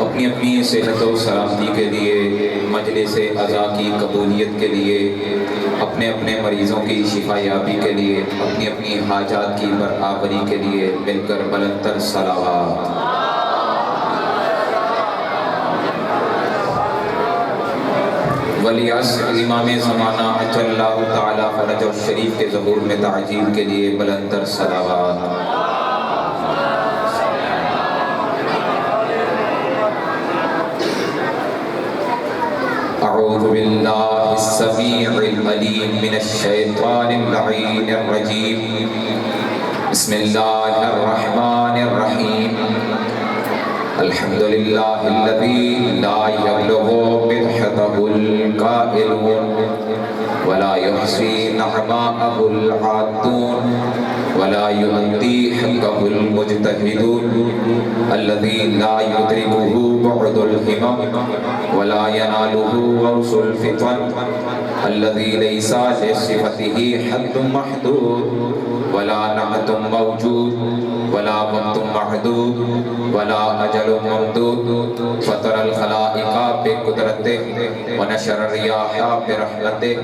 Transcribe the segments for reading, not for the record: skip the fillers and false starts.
اپنی اپنی صحت و سلامتی کے لیے، مجلس عزا کی قبولیت کے لیے، اپنے اپنے مریضوں کی شفا یابی کے لیے، اپنی اپنی حاجات کی برآوری کے لیے مل کر بلند تر صلوات۔ ولی عصر امام زمانہ عجل اللہ تعالی فرجہ الشریف کے ظہور میں تعجیل کے لیے بلند تر صلوات۔ اعوذ باللہ السمیع العلیم من الشیطان اللعین الرجیم، بسم اللہ الرحمن الرحیم، الحمدللہ الذی لا یبلغ مدحتہ القائلون ولا یحصی نعماءہ العادون ولا یؤدی حقہ المجتہدون، الذی لا یدرکہ بعد الہمم ولا ینالہ غوث الفطن، الذی لیس لصفتہ حد محدود ولا نعت موجود ولا وقت محدود ولا اجل ممدود، فطر الخلائق بقدرته ونشر الرياح برحمته،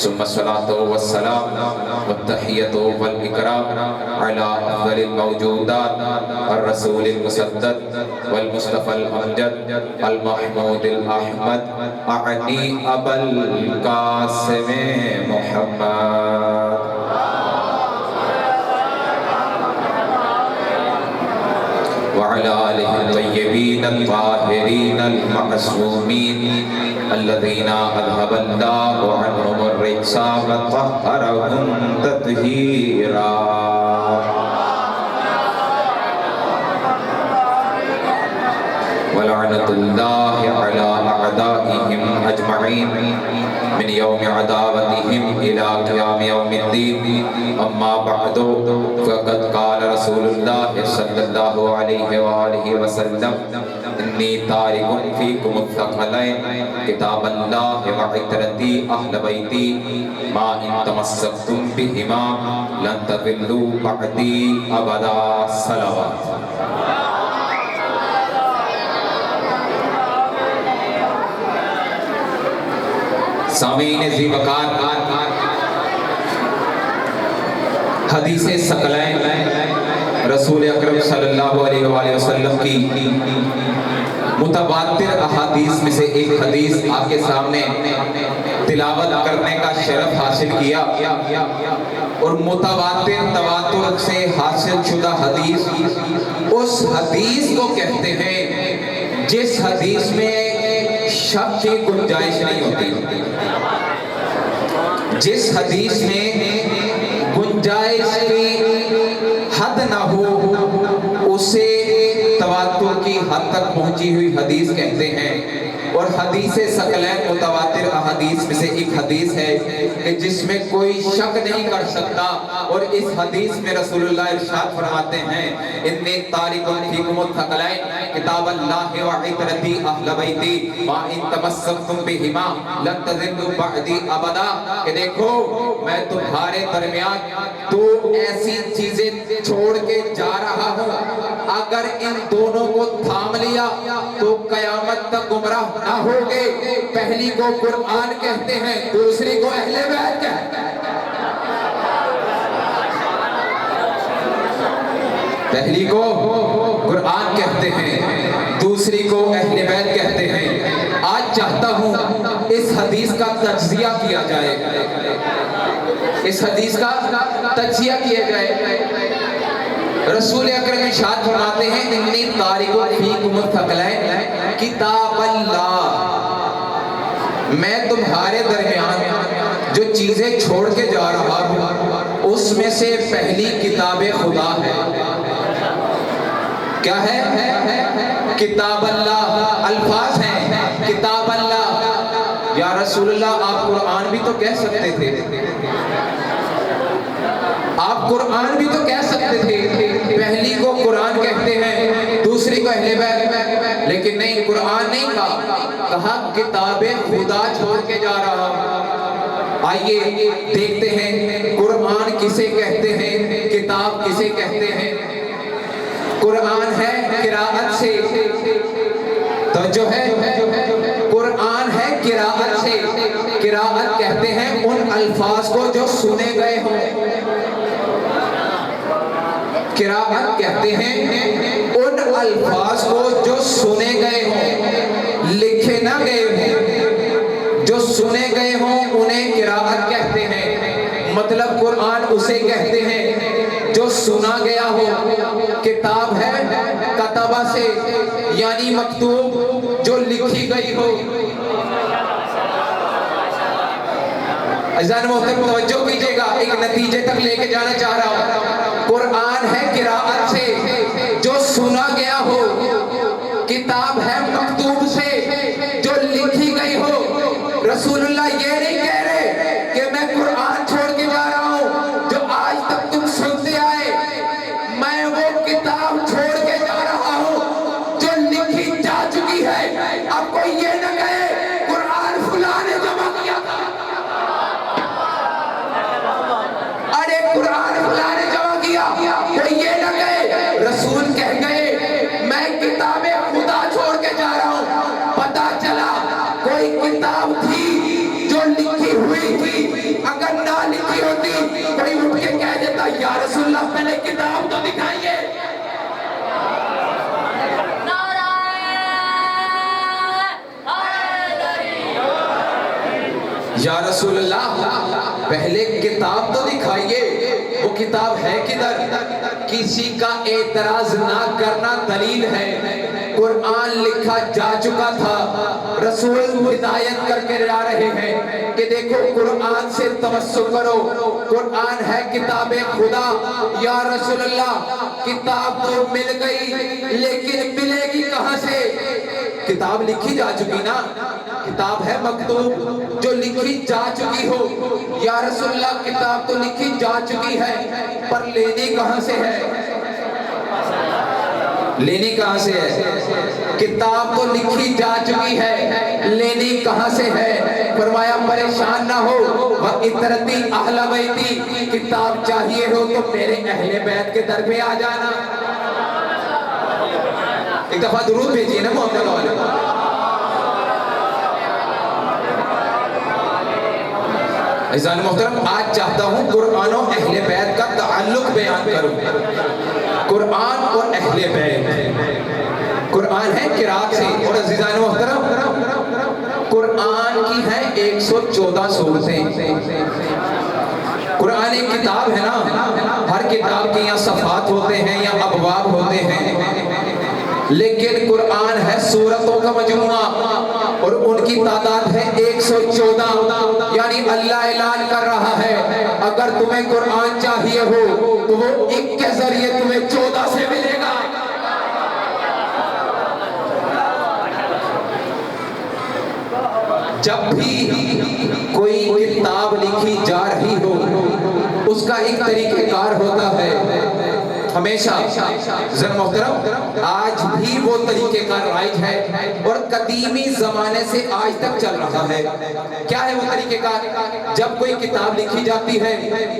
ثم الصلاة والسلام والتحية والإكرام على أفضل الموجودات الرسول المسدد والمصطفى الأمجد المحمود الأحمد، أعني أبا القاسم محمد وعلى آله الطيبين الطاهرين المعصومين الذين أذهب الله عنهم الرجس وطهرهم تطهيرا۔ ولعنة الله على أعدائهم أجمعين من يوم عداوتهم إلى قيام يوم الدين، أما بعد فقد قال رسول الله صلى الله عليه وآله وسلم إني تارك فيكم الثقلين كتاب الله وعترتي أهل بيتي ما إن تمسكتم بهما لن تضلوا بعدي أبدا۔ صلوات۔ سامعین ذی وقار، حدیث ثقلین رسول اکرم صلی اللہ علیہ وآلہ وسلم کی متواتر احادیث میں سے ایک حدیث آپ کے سامنے تلاوت کرنے کا شرف حاصل کیا، اور متواتر تواتر سے حاصل شدہ حدیث اس حدیث کو کہتے ہیں جس حدیث میں شک کی گنجائش نہیں ہوتی، جس حدیث میں گنجائش کی حد نہ ہو اسے تواتر کی حد تک پہنچی ہوئی حدیث کہتے ہیں۔ اور حدیث ثقلین متواتر احادیث میں سے ایک حدیث ہے کہ جس میں کوئی شک نہیں کر سکتا، اور اس حدیث میں رسول اللہ ارشاد فرماتے ہیں انی تارک فیکم الثقلین کتاب اللہ وعترتی اہل بیتی ما ان تمسکتم بہما لن تضلوا بعدی ابدا، کہ دیکھو میں تمہارے درمیان دو ایسی چیزیں چھوڑ کے جا رہا ہوں، اگر ان دونوں کو تھام لیا تو قیامت تک گمراہ نہ ہوگے۔ پہلی کو قرآن کہتے ہیں، دوسری کو اہل بیت کہتے ہیں۔ پہلی کو قرآن کہتے ہیں، دوسری کو اہل بیت کہتے ہیں۔ آج چاہتا ہوں اس حدیث کا تجزیہ کیا جائے، اس حدیث کا تجزیہ کیا جائے۔ رسول اکرم ارشاد فرماتے ہیں انی تارک فیکم الثقلین کتاب اللہ، میں تمہارے درمیان جو چیزیں چھوڑ کے جا رہا ہوں اس میں سے پہلی کتاب خدا ہے۔ کیا ہے؟ کتاب اللہ۔ الفاظ ہیں کتاب اللہ۔ یا رسول اللہ آپ قرآن بھی تو کہہ سکتے تھے، آپ قرآن بھی تو کہہ سکتے تھے، پہلی کو قرآن کہتے ہیں دوسری کو اہل بیت، لیکن نہیں، قرآن نہیں کہا کتاب خدا چھوڑ کے جا رہا ہوں۔ آئیے دیکھتے ہیں قرآن کسے کہتے ہیں، کتاب کسے کہتے ہیں۔ قرآن ہے قراءت سے، توجہ ہے، قرآن ہے قراءت سے، قراءت کہتے ہیں ان الفاظ کو جو سنے گئے ہوں، قراءت کہتے ہیں ان الفاظ کو جو سنے گئے ہوں، لکھے نہ گئے ہوں، جو سنے گئے ہوں انہیں قراءت کہتے ہیں۔ مطلب قرآن اسے کہتے ہیں جو سنا گیا ہو، کتاب ہے کتابہ سے یعنی مکتوب جو لکھی گئی ہو۔ عزیزان محترم توجہ کیجئے گا، ایک نتیجے تک لے کے جانا چاہ رہا ہوں۔ قرآن ہے قراءت سے جو سنا گیا ہو، کتاب ہے مکتوب سے جو لکھی گئی ہو۔ رسول اللہ یہ نہیں کہہ رہے کہ میں قرآن چھوڑ کے جا رہا ہوں جو آج تک تم سنتے آئے، میں وہ کتاب چھوڑ کے جا رہا ہوں جو لکھی جا چکی ہے۔ اب کوئی یہ نہ کہے قرآن فلاں نے جمع کیا تھا، ارے قرآن فلاں نے جمع کیا، کوئی یہ نہ کہے رسول کہہ گئے میں کتاب خدا چھوڑ کے جا رہا ہوں۔ پتہ چلا کوئی کتاب تھی جو لکھی ہوئی تھی، اگر نہ لکھی ہوتی کوئی اٹھ کے کہہ دیتا یا رسول اللہ پہلے کتاب تو دکھائیے۔ یا رسول اللہ پہلے کتاب تو دکھائیے، وہ کتاب ہے کدھر؟ کسی کا اعتراض نہ کرنا دلیل ہے۔ قرآن لکھا جا چکا تھا، رسول ہدایت کر کے جا رہے ہیں کہ دیکھو قرآن سے تمسک کرو، قرآن ہے کتاب خدا۔ یا رسول اللہ کتاب تو مل گئی لیکن ملے گی کہاں سے؟ کتاب لکھی جا چکی نا، کتاب ہے مکتوب جو لکھی جا چکی ہو۔ یا رسول اللہ کتاب تو لکھی جا چکی ہے پر لینی کہاں سے ہے؟ لینی کہاں سے ہے؟ کتاب تو لکھی جا چکی ہے، لینی کہاں سے ہے؟ فرمایا پریشان نہ ہو، وَإِتْرَتِي أَهْلَ بَيْتِي، کتاب چاہیے ہو تو میرے اہل بیت کے در پہ آ جانا۔ ایک دفعہ درود بھیجیے نا محمد والے۔ عزیزان محترم آج چاہتا ہوں قرآن و اہل بیت کا تعلق بیان کروں۔ قرآن اور اہل بیت، قرآن ہے قرآت سے، اور عزیزان محترم قرآن کی ہے 114 سورتیں۔ قرآن ایک کتاب ہے نا، ہر کتاب کے یا صفحات ہوتے ہیں یا ابواب ہوتے ہیں، لیکن قرآن ہے سورتوں کا مجموعہ اور ان کی تعداد ہے 114۔ یعنی اللہ اعلان کر رہا ہے اگر تمہیں قرآن چاہیے ہو تو وہ ایک کے ذریعے تمہیں 14 سے ملے گا۔ جب بھی کوئی کتاب لکھی جا رہی ہو اس کا ایک طریقہ کار ہوتا ہے، ہمیشہ ذرا محترم آج بھی وہ طریقہ کار رائج ہے اور قدیمی زمانے سے آج تک چل رہا ہے۔ کیا ہے وہ طریقہ کار؟ جب کوئی کتاب لکھی جاتی ہے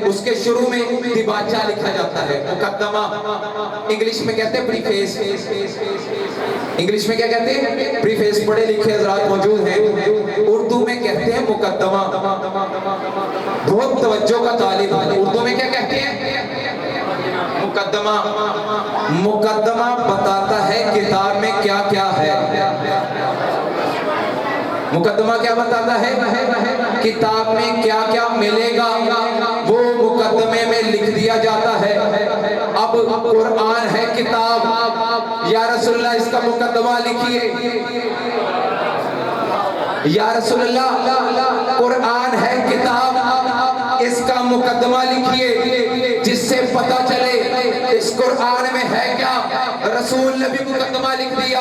اس کے شروع میں دیباچہ لکھا جاتا ہے، مقدمہ، انگلش میں کہتے ہیں پریفیس۔ انگلش میں کیا کہتے ہیں؟ پریفیس۔ پڑھے لکھے حضرات موجود ہیں، اردو میں کہتے ہیں مقدمہ۔ بہت توجہ کا طالب، اردو میں کیا کہتے ہیں؟ مقدمہ۔ مقدمہ بتاتا ہے کتاب میں کیا کیا ہے۔ مقدمہ کیا بتاتا ہے؟ کتاب میں کیا کیا ملے گا وہ مقدمے میں لکھ دیا جاتا ہے۔ اب قرآن ہے کتاب، یا رسول اللہ اس کا مقدمہ لکھیے۔ یا رسول اللہ قرآن ہے کتاب، اس کا مقدمہ لکھیے جس سے پتہ چلے اس قرآن میں ہے کیا۔ رسول نے بھی مقدمہ لکھ دیا۔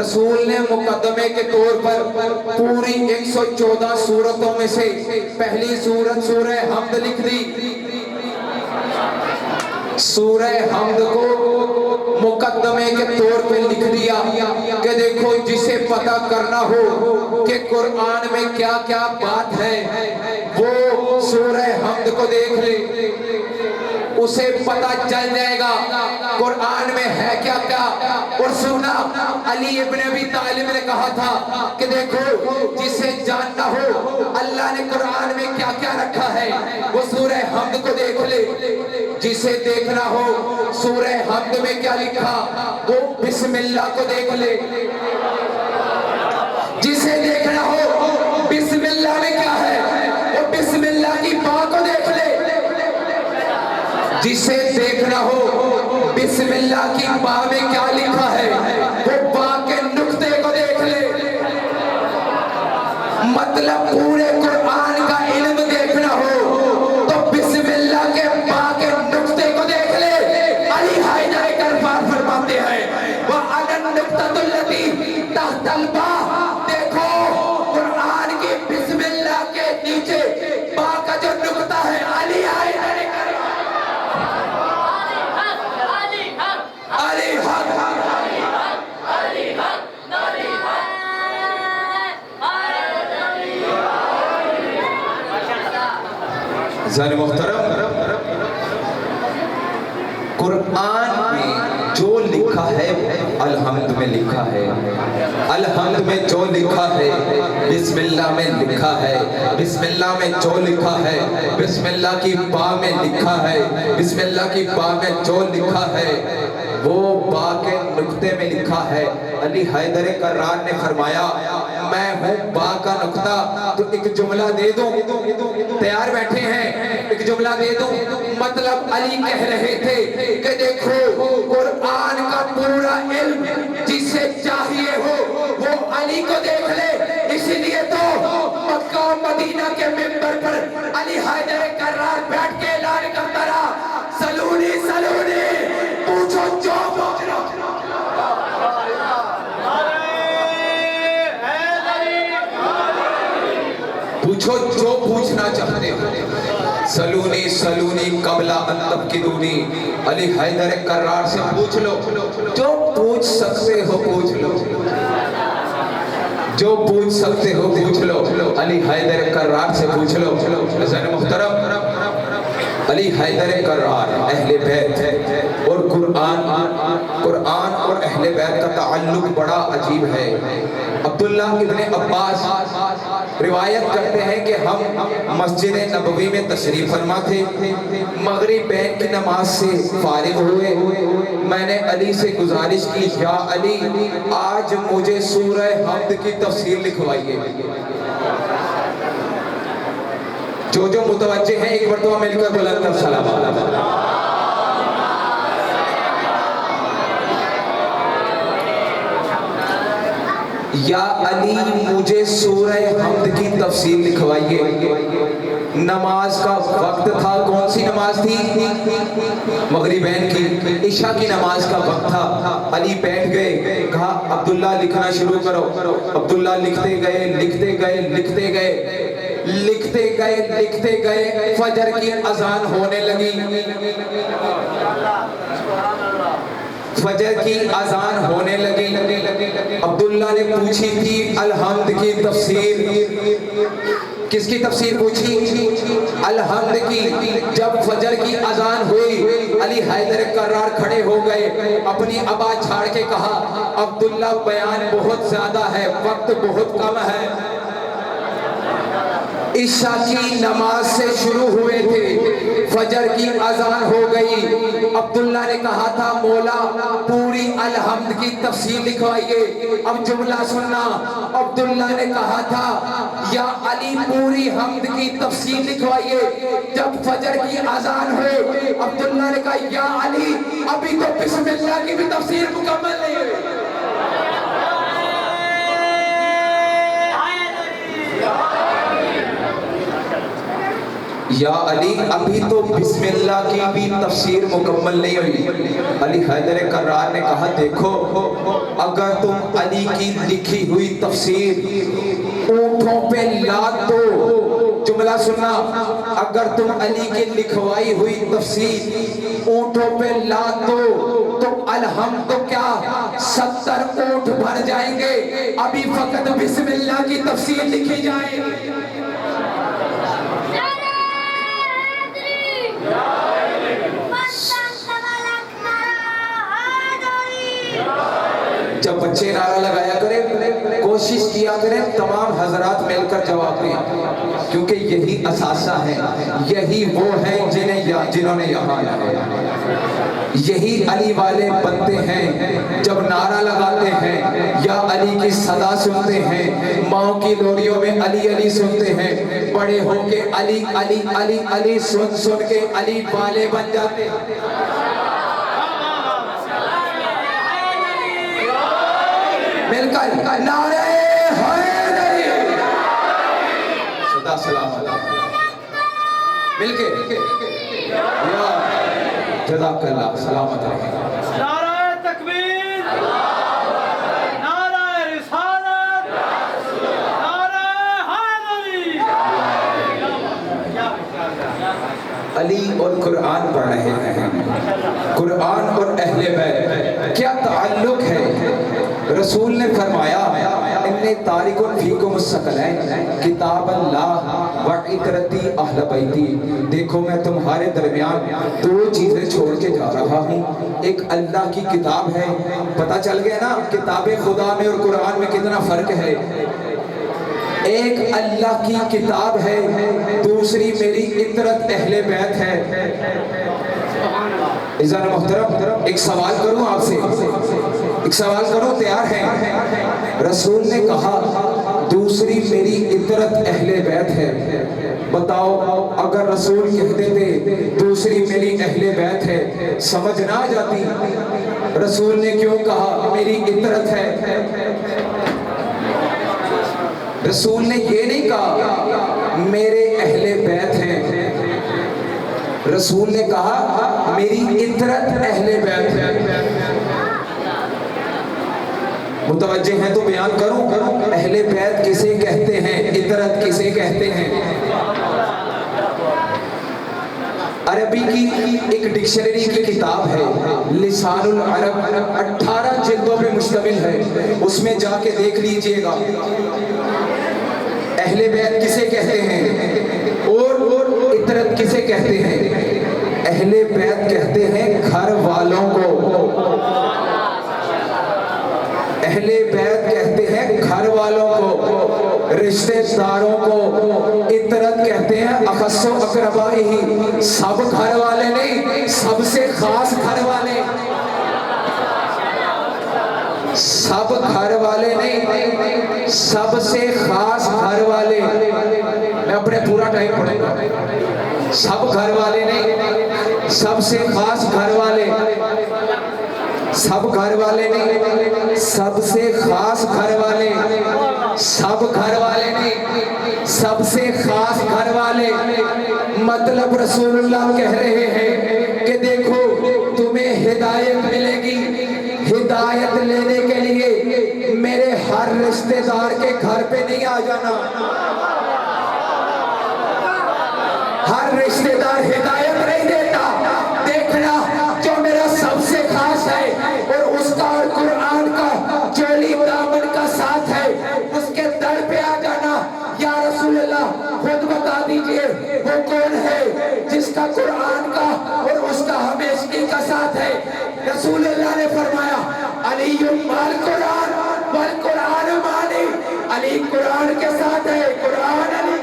رسول نے مقدمے کے طور پر پوری 114 سورتوں میں سے پہلی سورت سورہ حمد لکھ دی۔ سورہ حمد کو مقدمے کے طور پہ لکھ دیا کہ دیکھو جسے پتہ کرنا ہو کہ قرآن میں کیا کیا بات ہے وہ سورہ حمد کو دیکھ لے۔ اسے پتہ چل جائے گا قرآن میں ہے کیا کیا۔ اور سنا علی ابن ابی طالب نے کہا تھا کہ دیکھو جسے جاننا ہو اللہ نے قرآن میں کیا کیا رکھا ہے وہ سورہ حمد کو دیکھ لے، جسے دیکھنا ہو سورہ حمد میں کیا لکھا وہ بسم اللہ کو دیکھ لے، جسے دیکھنا ہو بسم اللہ میں کیا ہے وہ بسم اللہ کی با کو دیکھ لے، جسے دیکھنا ہو بسم اللہ کی با میں کیا لکھا ہے وہ با کے نقطے کو دیکھ لے۔ مطلب پورے قرآن کا علم دیکھنا ہو تو بسم اللہ کے با کے نقطے کو دیکھ لے۔ علی حیدر کرار فرماتے ہیں وَعَلَى النُّقْطَةُ الَّتِي تَحْتَ الْبَاءِ، دیکھو قرآن کی بسم اللہ کے نیچے با کا جو نقطہ ہے علی حیدر ذرا محترم، قرآن میں جو لکھا ہے الحمد میں لکھا ہے، الحمد میں جو لکھا ہے بسم اللہ میں لکھا ہے، بسم اللہ میں جو لکھا ہے بسم اللہ کی با میں لکھا ہے، بسم اللہ کی با میں جو لکھا ہے وہ با کے نقطے میں لکھا ہے۔ علی حیدر کرار نے فرمایا میں ہوں با کا نقطہ، تو ایک جملہ دے دوں، تیار بیٹھے ہیں ایک جملہ دے دوں۔ مطلب علی کہہ رہے تھے کہ دیکھو قرآن کا پورا علم جسے چاہیے ہو وہ علی کو دیکھ لے، اس لیے تو مکہ و مدینہ کے منبر پر علی حیدر کرار بیٹھ کے اعلان کرتا رہا سلونی سلونی، پوچھو جو پوچھنا، پوچھو جو پوچھنا چاہتے ہو، سلونی سلونی قبل ان تفقدونی، علی حیدر کرار سے پوچھ لو، جو پوچھ سکتے ہو پوچھ لو، جو پوچھ سکتے ہو پوچھ لو، علی حیدر کرار سے پوچھ لو۔ عزیزان محترم، علی حیدر کرار اہل بیت اور قرآن اور اہل بیت کا تعلق بڑا عجیب ہے۔ عبداللہ ابن عباس روایت کرتے ہیں کہ ہم مسجد نبوی میں تشریف فرما تھے، مغربین کی نماز سے فارغ ہوئے، میں نے علی سے گزارش کی یا علی آج مجھے سورہ حمد کی تفسیر لکھوائیے۔ جو متوجہ ہیں ایک مرتبہ مل کر بلند سلام یا علی مجھے سورہ حمد کی تفسیر لکھوائیے۔ نماز کا وقت تھا، کون سی نماز تھی؟ مغربین کی، عشاء کی نماز کا وقت تھا۔ علی بیٹھ گئے، کہا عبداللہ لکھنا شروع کرو۔ عبداللہ لکھتے گئے لکھتے گئے لکھتے گئے لکھتے گئے لکھتے گئے فجر کی اذان ہونے لگی، فجر کی اذان ہونے لگی۔ عبداللہ نے پوچھی تھی الحمد کی تفسیر، کس کی تفسیر پوچھی؟ الحمد کی۔ جب فجر کی اذان ہوئی علی حیدر کرار کھڑے ہو گئے، اپنی ابا چھاڑ کے کہا عبداللہ بیان بہت زیادہ ہے، وقت بہت کم ہے۔ عشاء کی نماز سے شروع ہوئے تھے، فجر کی اذان ہو گئی۔ عبداللہ نے کہا تھا مولا پوری الحمد کی تفسیر لکھوائیے۔ اب جملہ سننا، عبداللہ نے کہا تھا یا علی پوری حمد کی تفسیر لکھوائیے۔ جب فجر کی اذان ہوئی عبداللہ نے کہا یا علی ابھی تو بسم اللہ کی بھی تفسیر مکمل نہیں ہوئی۔ یا علی ابھی تو بسم اللہ کی بھی تفسیر مکمل نہیں ہوئی۔ علی حیدر کرار نے کہا دیکھو اگر تم علی کی لکھی ہوئی تفسیر اونٹوں پہ لاد دو، جملہ سننا، اگر تم علی کی لکھوائی ہوئی تفسیر اونٹوں پہ لاد دو تو الحمد تو کیا 70 اونٹ بھر جائیں گے، ابھی فقط بسم اللہ کی تفسیر لکھی جائے۔ جب بچے نعرہ لگایا کریں کوشش کیا کریں تمام حضرات مل کر جواب دیں، کیونکہ یہی اثاثہ ہے، یہی وہ ہیں جنہوں نے یہاں آنا ہے، یہی علی والے بنتے ہیں جب نعرہ لگاتے ہیں یا علی کی صدا سنتے ہیں، ماں کی لوریوں میں علی علی سنتے ہیں، بڑے ہو کے علی علی علی علی سن سن کے علی والے بن جاتے ہیں۔ مل کر نعرہ حیدری، صدا سلام علیکم، مل کے یا جزاک اللہ، سلامت رہے۔ نعرہ تکبیر، نعرہ رسالت، نعرہ حیدری۔ علی اور قرآن پڑھ رہے ہیں، قرآن اور اہل بیت کیا تعلق ہے؟ رسول نے فرمایا انی تارک فیکم الثقلین کتاب اللہ و عترتی اہل بیتی، دیکھو میں تمہارے درمیان دو چیزیں چھوڑ کے جا رہا ہوں، ایک اللہ کی کتاب ہے، پتہ چل گیا نا کتاب خدا میں اور قرآن میں کتنا فرق ہے، ایک اللہ کی کتاب ہے، دوسری میری عطرت اہل بیت ہے۔ عزیزان محترم ایک سوال کروں آپ سے، ایک سوال کروں، تیار ہیں؟ رسول نے کہا دوسری میری عطرت اہل بیت ہے، بتاؤ اگر رسول کہتے تھے دوسری میری اہل بیت ہے سمجھ نہ آ جاتی؟ رسول نے کیوں کہا میری عطرت ہے؟ رسول نے یہ نہیں کہا میرے اہل بیت ہیں، رسول نے کہا میری عطرت اہل بیت ہے۔ متوجہ ہیں تو بیان کروں، اہل بیت کسے کہتے ہیں، عطرت کسے کہتے ہیں؟ عربی کی ایک ڈکشنری کی کتاب ہے لسان العرب، 18 جلدوں پہ مشتمل ہے، اس میں جا کے دیکھ لیجئے گا اہل بیت کسے کہتے ہیں اور عطرت کسے کہتے ہیں۔ اہل بیت کہتے ہیں گھر والوں کو، اہل بیت کہتے ہیں گھر والوں کو، رشتہ داروں کو، عطرت کہتے ہیں اخص و اقربائہ، سب گھر والے نہیں، سب سے خاص گھر والے، سب گھر والے نہیں، سب سے خاص گھر والے۔ میں اپنے پورا ٹائم پڑھوں گا، سب گھر والے نہیں، سب سے خاص گھر والے، سب گھر والے نہیں، سب سے خاص گھر والے، سب گھر والے نہیں، سب سے خاص گھر والے۔ مطلب رسول اللہ کہہ رہے ہیں کہ دیکھو تمہیں ہدایت ملے گی، ہدایت لینے کے لیے میرے ہر رشتہ دار کے گھر پہ نہیں آ جانا، ہر رشتہ دار ہدایت نہیں دیتا، دیکھنا جو میرا سب سے خاص ہے اور اس کا اور قرآن کا چولی دامن کا ساتھ ہے اس کے در پہ آ جانا۔ یا رسول اللہ خود بتا دیجئے وہ کون ہے جس کا قرآن کا اور اس کا ہمیشگی کا ساتھ ہے؟ رسول اللہ نے فرمایا علی مال قرآن والقرآن مانی، علی قرآن کے ساتھ ہے، قرآن علی۔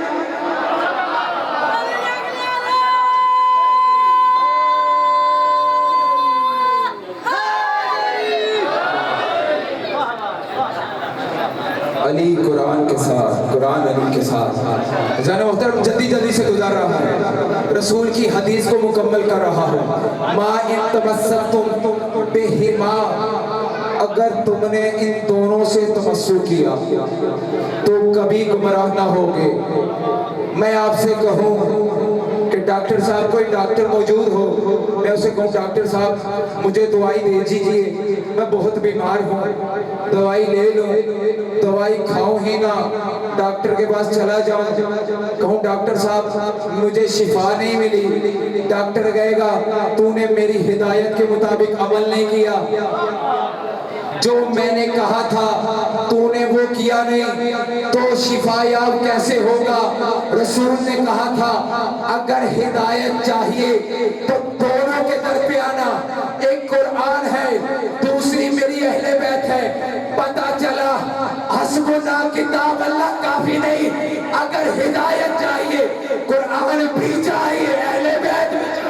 علی قرآن کے ساتھ، قرآن علی کے ساتھ۔ جانے محترم جلدی سے گزار رہا ہے، رسول کی حدیث کو مکمل کر رہا ہوں۔ ما ان تمسکتم بہما، اگر تم نے ان دونوں سے تمسک کیا تو کبھی گمراہ نہ ہوگے۔ میں آپ سے کہوں کہ ڈاکٹر صاحب، کوئی ڈاکٹر موجود ہو، میں اسے کہوں ڈاکٹر صاحب مجھے دوائی دے دیجئے، میں بہت بیمار ہوں، دوائی لے لوں، دوائی کھاؤں ہی نہ، ڈاکٹر کے پاس چلا جاؤں، کہوں ڈاکٹر صاحب مجھے شفا نہیں ملی، ڈاکٹر کہے گا تو نے میری ہدایت کے مطابق عمل نہیں کیا، جو میں نے کہا تھا تو نے وہ کیا نہیں، تو شفا یاب کیسے ہوگا؟ رسول نے کہا تھا اگر ہدایت چاہیے تو دونوں کے در پہ آنا، ایک قرآن ہے دوسری میری اہل بیت ہے، پتہ چلا حسبنا کتاب اللہ کافی نہیں، اگر ہدایت چاہیے قرآن بھی چاہیے، اہل بیت بھی چاہیے۔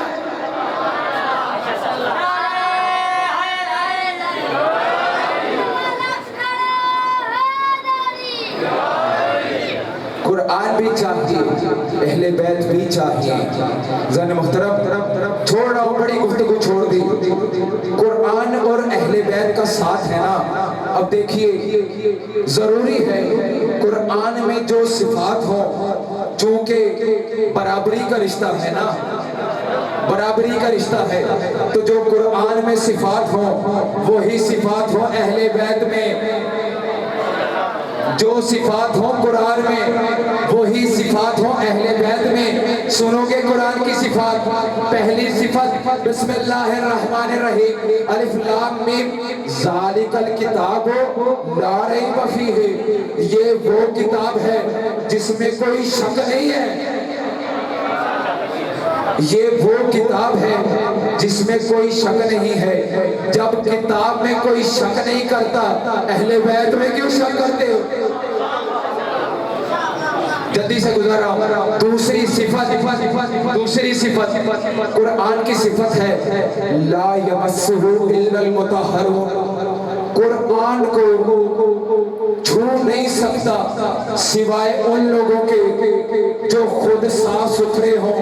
قرآن بھی چاہیے، اہل بیت بھی چاہیے۔ زن محترم چھوڑا ہوں، بڑی گفتگو چھوڑ دی، قرآن اور اہل بیت کا ساتھ ہے نا۔ اب دیکھیے ضروری ہے قرآن میں جو صفات ہوں، چونکہ برابری کا رشتہ ہے نا، برابری کا رشتہ ہے، تو جو قرآن میں صفات ہوں وہی صفات ہوں اہل بیت میں، جو صفات ہوں قرآن میں وہی صفات ہوں اہل بیت میں۔ سنو گے قرآن کی صفات، پہلی صفت بسم اللہ الرحمن الرحیم، الف لام میم، ذالک الکتاب لا ریب فیہ، یہ وہ کتاب ہے جس میں کوئی شک نہیں ہے، یہ وہ کتاب ہے جس میں کوئی شک نہیں ہے۔ جب کتاب میں کوئی شک نہیں کرتا، اہل بیت میں کیوں شک کرتے ہو؟ جلدی سے گزر رہا ہوں۔ دوسری صفت قرآن کی صفت ہے لا یمسہ الا المطہرون، قرآن کو چھو نہیں سکتا سوائے ان لوگوں کے جو خود صاف ستھرے ہوں،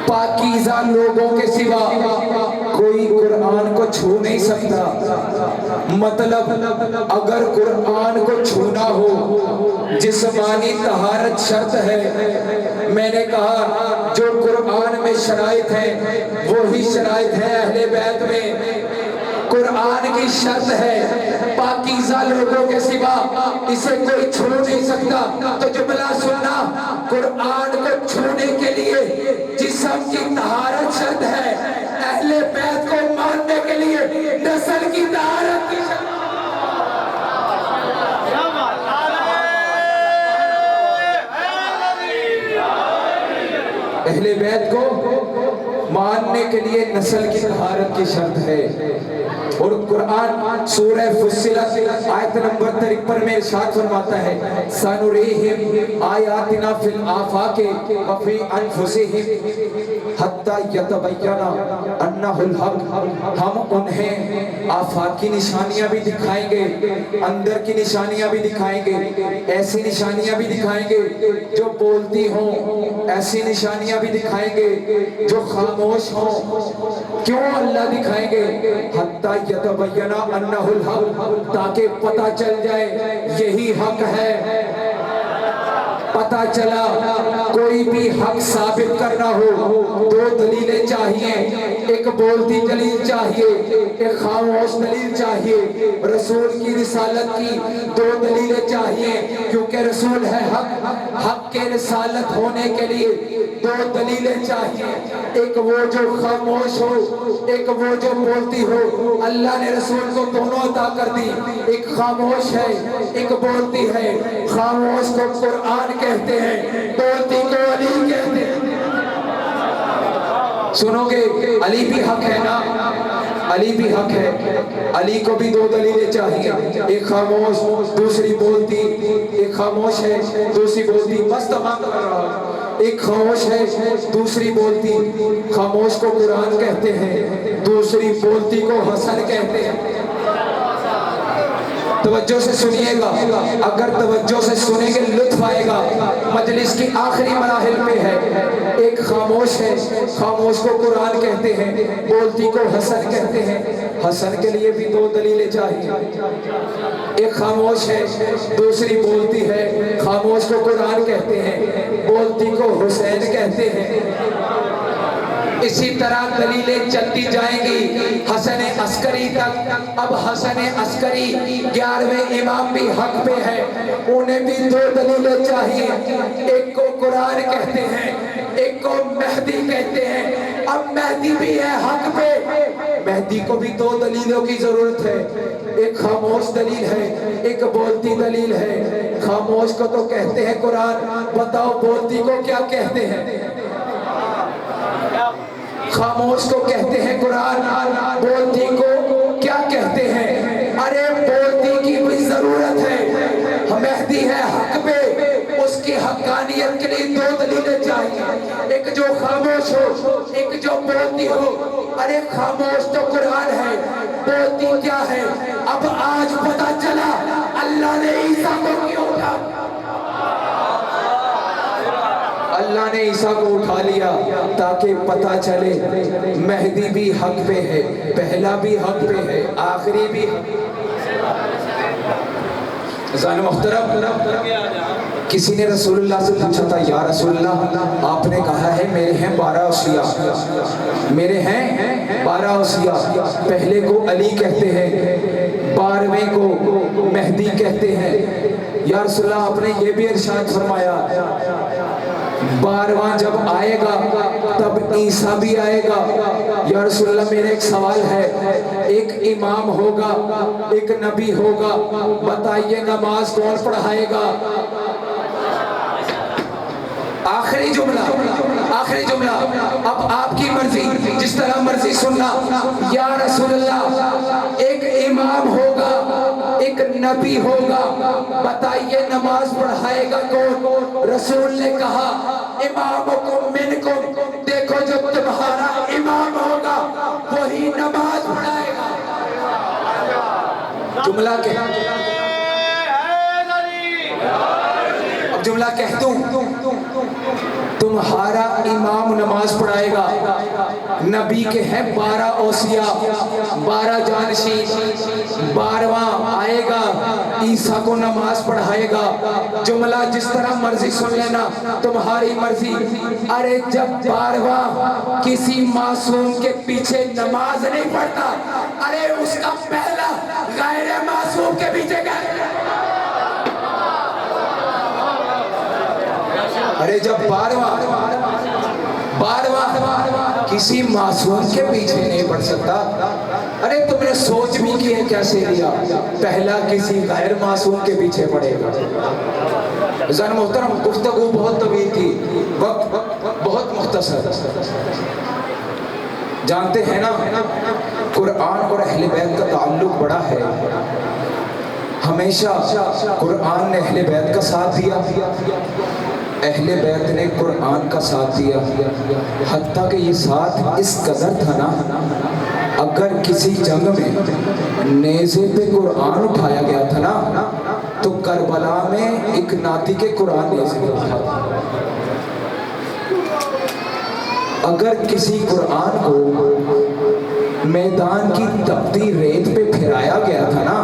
پاکیزہ لوگوں کے سوا کوئی قرآن کو چھو نہیں سکتا۔ مطلب اگر قرآن کو چھونا ہو، جسمانی طہارت شرط ہے، میں نے کہا جو قرآن میں شرائط ہیں وہی شرائط ہے اہل بیت میں، قرآن کی شرط ہے پاکیزہ لوگوں کے سوا اسے کوئی چھو نہیں سکتا۔ تو جملہ سننا، قرآن کو چھونے کے لیے جسم کی طہارت شرط ہے، اہل بیت کو ماننے کے لیے نسل کی طہارت کی شرط۔ اہل بیت کو ماننے کے لیے نسل کی طہارت کی شرط ہے۔ اور قرآن سورہ فصلت آیت نمبر 53 میں ارشاد فرماتا ہے سَنُرِيهِمْ آیَاتِنَا فِي الْآفَاقِ وَفِي أَنفُسِهِمْ حَتَّى يَتَبَيَّنَ أَنَّهُ الْحَقُّ، ہم انہیں آفاقی نشانیاں بھی دکھائیں گے، اندر کی نشانیاں بھی دکھائیں گے، ایسی نشانیاں بھی دکھائیں گے جو بولتی ہوں، ایسی نشانیاں بھی دکھائیں گے جو خاموش ہوں۔ کیوں اللہ دکھائیں گے؟ حَتَّى يَتَبَيَّنَ أَنَّهُ الْحَقُّ، تاکہ پتہ چل جائے یہی حق ہے۔ پتہ چلا کوئی بھی حق ثابت کرنا ہو دو دلیلیں چاہیے، ایک بولتی دلیل چاہیے، ایک خاموش دلیل چاہیے۔ رسول کی رسالت کی دو دلیلیں چاہیے، کیونکہ رسول ہے حق، حق کے رسالت ہونے کے لیے دو دلیلیں چاہیے، ایک وہ جو خاموش ہو، ایک وہ جو بولتی ہو۔ اللہ نے رسول کو دونوں عطا کر دی، ایک خاموش ہے ایک بولتی ہے۔ خاموش کو قرآن کہتے ہیں، بولتی کو علی کہتے ہیں۔ سنو گے علی بھی حق ہے نا، علی بھی حق ہے، علی کو بھی دو دلیلیں چاہیے، ایک خاموش دوسری بولتی، ایک خاموش ہے دوسری بولتی، بس تمام کر رہا، ایک خاموش ہے دوسری بولتی۔ خاموش کو قرآن کہتے ہیں، دوسری بولتی کو حسن کہتے ہیں۔ توجہ سے سنیے گا، اگر توجہ سے سنیں گے لطف آئے گا۔ مجلس کی آخری مراحل پہ ہے، ایک خاموش ہے، خاموش کو قرآن کہتے ہیں، بولتی کو حسن کہتے ہیں۔ حسن کے لیے بھی دو دلیلیں چاہیے، ایک خاموش ہے دوسری بولتی ہے۔ خاموش کو قرآن کہتے ہیں، بولتی کو حسین کہتے ہیں۔ اسی طرح دلیلیں چلتی جائیں گی حسن عسکری تک۔ اب حسن عسکری 11ویں امام بھی حق پہ ہے، انہیں بھی دو دلیلیں چاہیے، ایک کو قرآن کہتے ہیں، ایک کو مہدی کہتے ہیں۔ اب مہدی بھی ہے حق پہ، مہدی کو بھی دو دلیلوں کی ضرورت ہے، ایک خاموش دلیل ہے ایک بولتی دلیل ہے۔ خاموش کو تو کہتے ہیں قرآن، بتاؤ بولتی کو کیا کہتے ہیں؟ خاموش کو کہتے ہیں قرآن، بولتی کو کیا کہتے ہیں؟ ارے مہدی ہے حق پہ، اس کی حقانیت کے لیے دو دلیلیں چاہیے، ایک جو خاموش ہو، ایک جو بولتی ہو۔ ارے خاموش تو قرآن ہے، بولتی کیا ہے؟ اب آج پتا چلا اللہ نے عیسیٰ کو کیوں اٹھا، اللہ نے عیسیٰ کو اٹھا لیا تاکہ پتہ چلے مہدی بھی حق پہ ہے، پہلا بھی حق پہ ہے، آخری بھی حق۔ عزیزان محترم، کسی نے رسول اللہ سے پوچھا تھا، یا رسول اللہ آپ نے کہا ہے میرے ہیں 12 اوصیاء، میرے ہیں 12 اوصیاء، پہلے کو علی کہتے ہیں، 12ویں کو مہدی کہتے ہیں، یا رسول اللہ آپ نے یہ بھی ارشاد فرمایا 12واں جب آئے گا تب عیسیٰ بھی آئے گا۔ یا رسول اللہ میرا ایک سوال ہے، ایک امام ہوگا، ایک نبی ہوگا، بتائیے نماز کون پڑھائے گا؟ آخری جملہ، آخری جملہ، اب آپ کی مرضی، جس طرح مرضی سننا۔ یا رسول اللہ ایک امام ہوگا، ایک نبی ہوگا، بتائیے نماز پڑھائے گا کون؟ رسول نے کہا امامکم منکم، دیکھو جو تمہارا امام ہوگا وہی نماز پڑھائے گا۔ جملہ کہہ، اب جملہ کہہ دوں، تمہارا امام نماز پڑھائے گا، نبی کے ہیں 12 اوصیاء، 12 جانشین، 12واں آئے گا عیسیٰ کو نماز پڑھائے گا۔ جملہ جس طرح مرضی سن لینا، تمہاری مرضی۔ ارے جب 12واں کسی معصوم کے پیچھے نماز نہیں پڑھتا، ارے اس کا پہلا غیر معصوم کے پیچھے گئے۔ ارے جب 12واں کسی معصوم کے پیچھے نہیں پڑھ سکتا، ارے تم نے سوچ بھی کی ہے کیسے لیا پہلا کسی غیر معصوم کے پیچھے پڑے گا؟ عزیزان محترم، گفتگو بہت طویل تھی، وقت بہت مختصر۔ جانتے ہیں نا قرآن اور اہل بیت کا تعلق بڑا ہے، ہمیشہ قرآن نے اہل بیت کا ساتھ دیا، اہل بیت نے قرآن کا ساتھ دیا، حتیٰ کہ یہ ساتھ اس قدر تھا نا، اگر کسی جنگ میں نیزے پہ قرآن اٹھایا گیا تھا نا تو کربلا میں ایک ناطق کے قرآن نیزے پہ اٹھا تھا۔ اگر کسی قرآن کو میدان کی تپتی ریت پہ پھرایا گیا تھا نا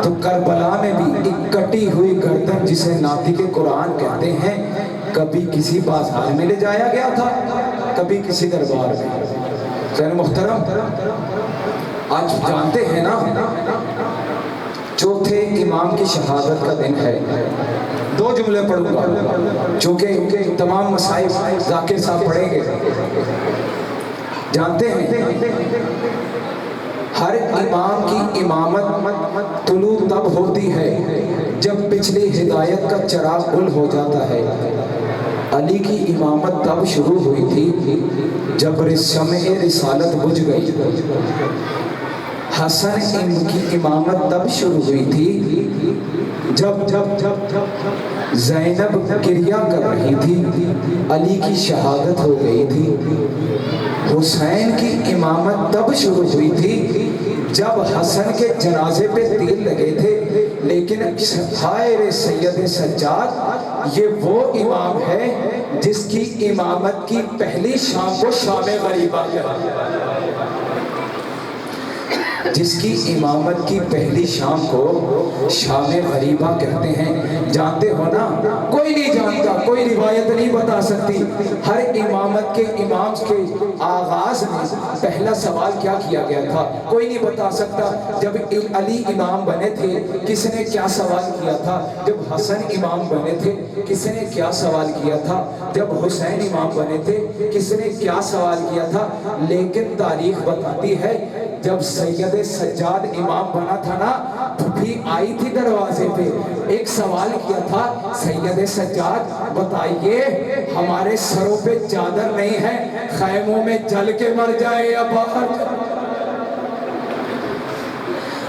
تو کربلا میں بھی ایک کٹی ہوئی گردن جسے ناطق قرآن کہتے ہیں کبھی کسی بازار میں لے جایا گیا تھا، کبھی کسی دربار میں۔ ذرا محترم، آج جانتے ہیں نا چوتھے امام کی شہادت کا دن ہے۔ 2 جملے پڑھوں گا چونکہ تمام مسائل ذاکر صاحب پڑھیں گے۔ جانتے ہیں ہر امام کی امامت طلوع تب ہوتی ہے جب پچھلی ہدایت کا چراغ گل ہو جاتا ہے۔ علی کی امامت تب شروع ہوئی تھی جب شمع رسالت بجھ گئی۔ حسن کی امامت تب شروع ہوئی تھی جب زینب کریا کر رہی تھی، علی کی شہادت ہو گئی تھی۔ حسین کی امامت تب شروع ہوئی تھی جب حسن کے جنازے پہ تیر لگے تھے، لیکن ہائے سید سجاد، یہ وہ امام ہے جس کی امامت کی پہلی شام کو شام غریبہ کہا، جس کی امامت کی پہلی شام کو شام غریبہ کہتے ہیں۔ جانتے ہو نا، کوئی نہیں جانتا، کوئی روایت نہیں بتا سکتی ہر امامت کے امام کے آغاز میں پہلا سوال کیا کیا گیا تھا، کوئی نہیں بتا سکتا۔ جب علی امام بنے تھے کس نے کیا سوال کیا تھا، جب حسن امام بنے تھے کس نے کیا سوال کیا تھا، جب حسین امام بنے تھے کس نے کیا سوال کیا تھا، لیکن تاریخ بتاتی ہے جب سید سجاد امام بنا تھا نا، پھوپھی آئی تھی دروازے پہ، ایک سوال کیا تھا، سید سجاد بتائیے ہمارے سروں پہ چادر نہیں ہے، خیموں میں جل کے مر جائے یا باہر۔